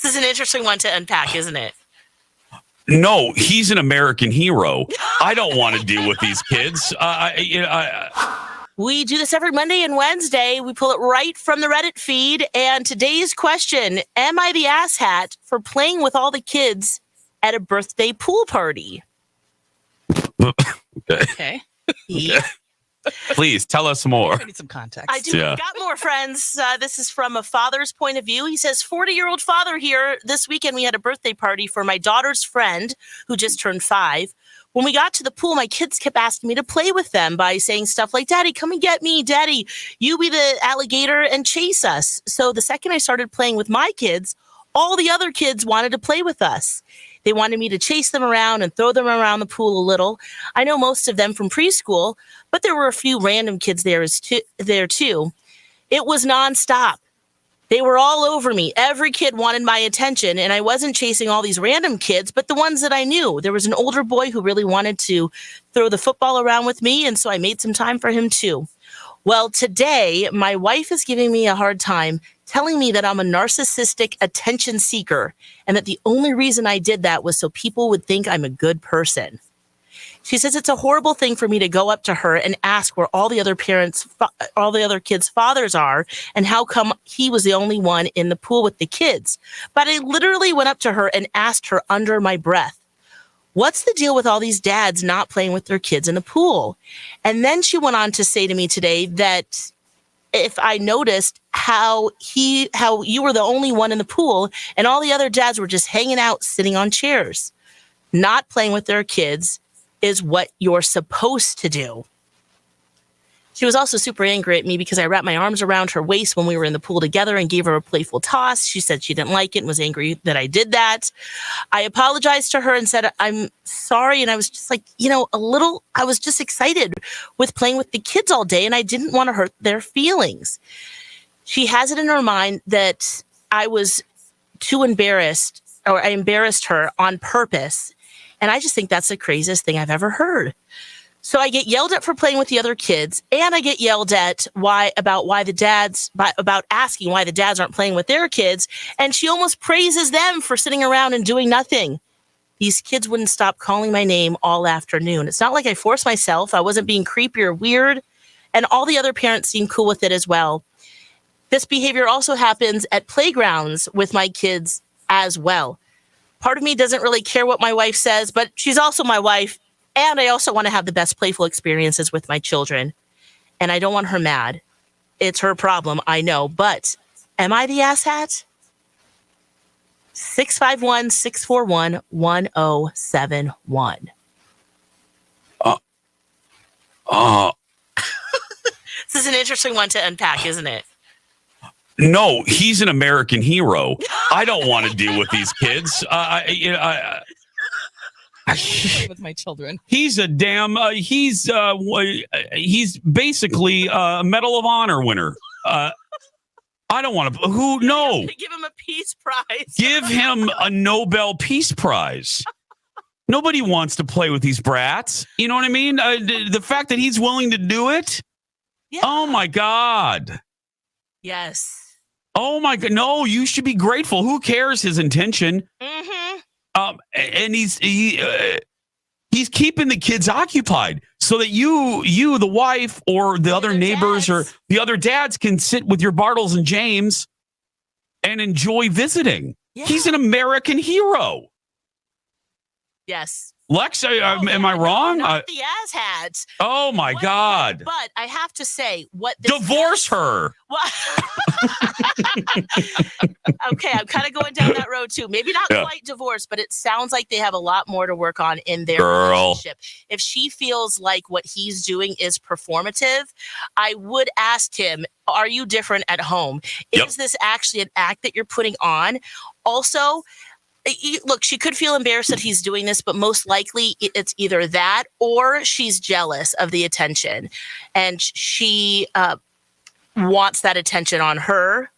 This is an interesting one to unpack, isn't it? No, he's an American hero. I don't want to deal with these kids. We do this every Monday and Wednesday. We pull it right from the Reddit feed. And today's question, am I the asshat for playing with all the kids at a birthday pool party? Okay. Yeah. Please tell us more. I need some context. I do. Got more, friends. This is from a father's point of view. He says, 40-year-old father here. This weekend, we had a birthday party for my daughter's friend who just turned 5. When we got to the pool, my kids kept asking me to play with them by saying stuff like, Daddy, come and get me. Daddy, you be the alligator and chase us. So the second I started playing with my kids, all the other kids wanted to play with us. They wanted me to chase them around and throw them around the pool a little. I know most of them from preschool, but there were a few random kids there too. It was nonstop. They were all over me. Every kid wanted my attention, and I wasn't chasing all these random kids, but the ones that I knew. There was an older boy who really wanted to throw the football around with me, and so I made some time for him too. Well, today, my wife is giving me a hard time, telling me that I'm a narcissistic attention seeker and that the only reason I did that was so people would think I'm a good person. She says it's a horrible thing for me to go up to her and ask where all the other kids' fathers are and how come he was the only one in the pool with the kids. But I literally went up to her and asked her under my breath, what's the deal with all these dads not playing with their kids in the pool? And then she went on to say to me today that if I noticed how you were the only one in the pool and all the other dads were just hanging out, sitting on chairs, not playing with their kids is what you're supposed to do. She was also super angry at me because I wrapped my arms around her waist when we were in the pool together and gave her a playful toss. She said she didn't like it and was angry that I did that. I apologized to her and said, I'm sorry. And I was just like, I was just excited with playing with the kids all day and I didn't want to hurt their feelings. She has it in her mind that I was too embarrassed, or I embarrassed her on purpose. And I just think that's the craziest thing I've ever heard. So I get yelled at for playing with the other kids, and I get yelled at about asking why the dads aren't playing with their kids. And she almost praises them for sitting around and doing nothing. These kids wouldn't stop calling my name all afternoon. It's not like I forced myself. I wasn't being creepy or weird. And all the other parents seem cool with it as well. This behavior also happens at playgrounds with my kids as well. Part of me doesn't really care what my wife says, but she's also my wife. And I also want to have the best playful experiences with my children. And I don't want her mad. It's her problem, I know. But am I the asshat? 651-641-1071. This is an interesting one to unpack, isn't it? No, he's an American hero. I don't want to deal with these kids. With my children. He's a damn, he's basically a Medal of Honor winner. I don't want to, no. Give him a peace prize. Give him a Nobel Peace Prize. Nobody wants to play with these brats. You know what I mean? The fact that he's willing to do it. Yeah. Oh my God. Yes. Oh my God. No, you should be grateful. Who cares his intention? Mm-hmm. And he's keeping the kids occupied so that you, the wife, or the other neighbors or the other dads can sit with your Bartles and James and enjoy visiting. Yeah. He's an American hero. Yes. Lex, am I wrong? Not the asshat. Oh my God! But I have to say, divorce her. Okay, I'm kind of going down that road too. Maybe not quite divorce, but it sounds like they have a lot more to work on in their relationship. If she feels like what he's doing is performative, I would ask him, are you different at home? Is this actually an act that you're putting on? Also, look, she could feel embarrassed that he's doing this, but most likely it's either that or she's jealous of the attention. And she wants that attention on her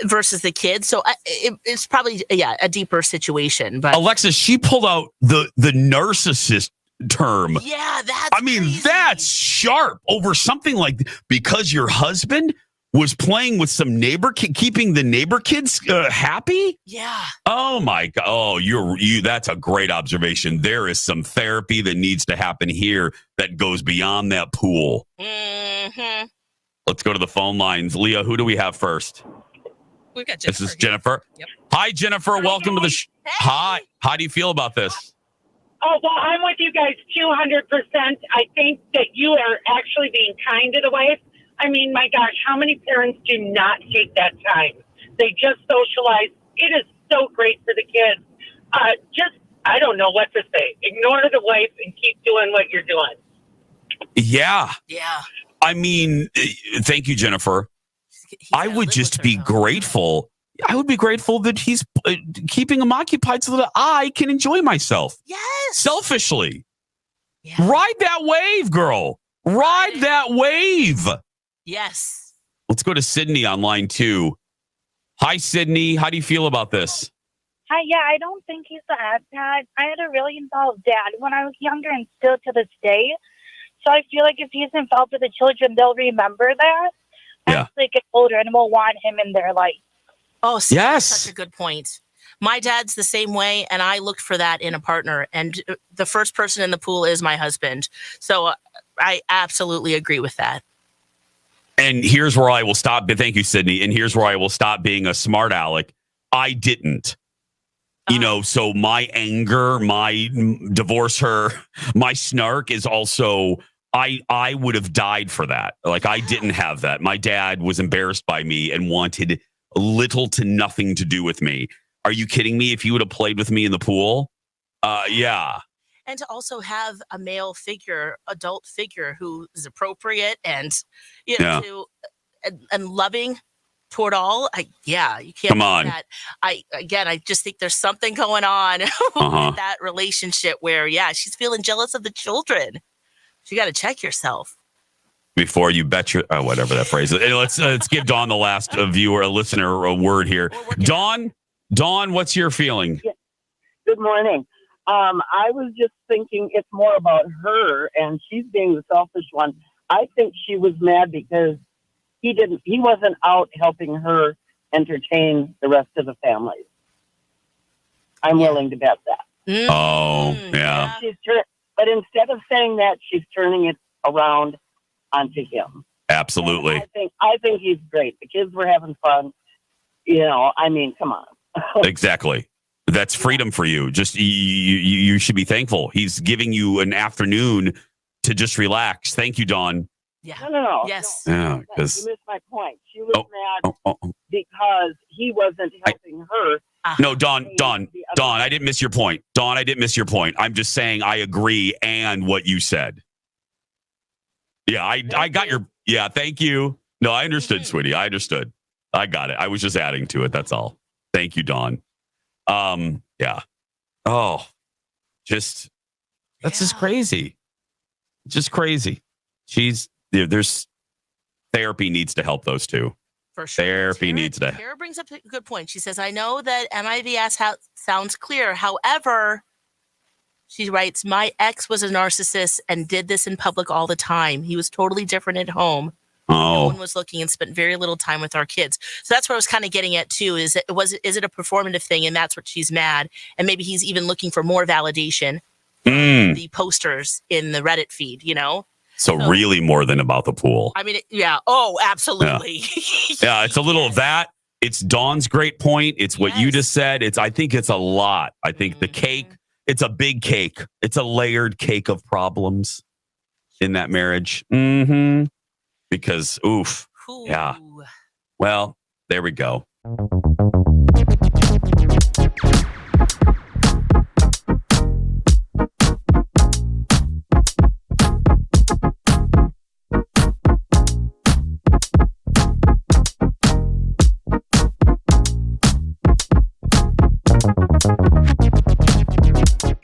versus the kids. So it's probably, a deeper situation. But Alexis, she pulled out the narcissist term. Yeah, that's crazy. That's sharp over something like because your husband was playing with some neighbor keeping the neighbor kids happy. Yeah. Oh my God. Oh, you. That's a great observation. There is some therapy that needs to happen here that goes beyond that pool. Mm-hmm. Let's go to the phone lines. Leah, who do we have first? We've got Jennifer. This is Jennifer. Yep. Hi, Jennifer. Welcome to the Hi. How do you feel about this? Oh, well, I'm with you guys 200%. I think that you are actually being kind to the wife. I mean, my gosh, how many parents do not take that time? They just socialize. It is so great for the kids. I don't know what to say. Ignore the wife and keep doing what you're doing. Yeah. Yeah. I mean, thank you, Jennifer. I would just be grateful. I would be grateful that he's keeping them occupied so that I can enjoy myself. Yes. Selfishly. Yeah. Ride that wave, girl. Ride that wave. Yes. Let's go to Sydney on line 2. Hi, Sydney. How do you feel about this? Hi, yeah, I don't think he's the asshat. I had a really involved dad when I was younger and still to this day. So I feel like if he's involved with the children, they'll remember that as they get older and will want him in their life. Oh, see, yes. That's such a good point. My dad's the same way, and I looked for that in a partner. And the first person in the pool is my husband. So I absolutely agree with that. And here's where I will stop. Thank you, Sydney. And here's where I will stop being a smart aleck. I didn't. So my anger, my divorce her, my snark is also, I would have died for that. Like, I didn't have that. My dad was embarrassed by me and wanted little to nothing to do with me. Are you kidding me? If you would have played with me in the pool? Yeah. And to also have a male figure, adult figure who is appropriate and, and loving toward all. You can't. Come on. That. I just think there's something going on with that relationship where, she's feeling jealous of the children. You got to check yourself before you bet your whatever that phrase is. Let's give Dawn, the last listener, a word here. Dawn, what's your feeling? Yeah. Good morning. I was just thinking it's more about her, and she's being the selfish one. I think she was mad because he wasn't out helping her entertain the rest of the family. I'm willing to bet that. Oh, yeah. But instead of saying that, she's turning it around onto him. Absolutely. I think he's great. The kids were having fun. I mean, come on. Exactly. That's freedom for you. Just you should be thankful. He's giving you an afternoon to just relax. Thank you, Dawn. Yeah. No. Yes. Yeah, you missed my point. She was mad because he wasn't helping her. No, Dawn, I didn't miss your point. Dawn, I didn't miss your point. I'm just saying I agree and what you said. Yeah, I got your, thank you. No, I understood, sweetie. I understood. I got it. I was just adding to it. That's all. Thank you, Dawn. Yeah. Oh, that's just crazy. Just crazy. There's therapy needs to help those two. For sure. Therapy needs to. Tara brings up a good point. She says, I know that MIVS sounds clear. However, she writes, my ex was a narcissist and did this in public all the time. He was totally different at home. No one was looking and spent very little time with our kids. So that's what I was kind of getting at too. Is it a performative thing, and that's what she's mad, and maybe he's even looking for more validation from the posters in the Reddit feed. So really more than about the pool. I mean, Oh, absolutely. Yeah, it's a little of that. It's Dawn's great point. It's what you just said. I think it's a lot. I think the cake. It's a big cake. It's a layered cake of problems in that marriage. Mm-hmm. Because, yeah. Well, there we go.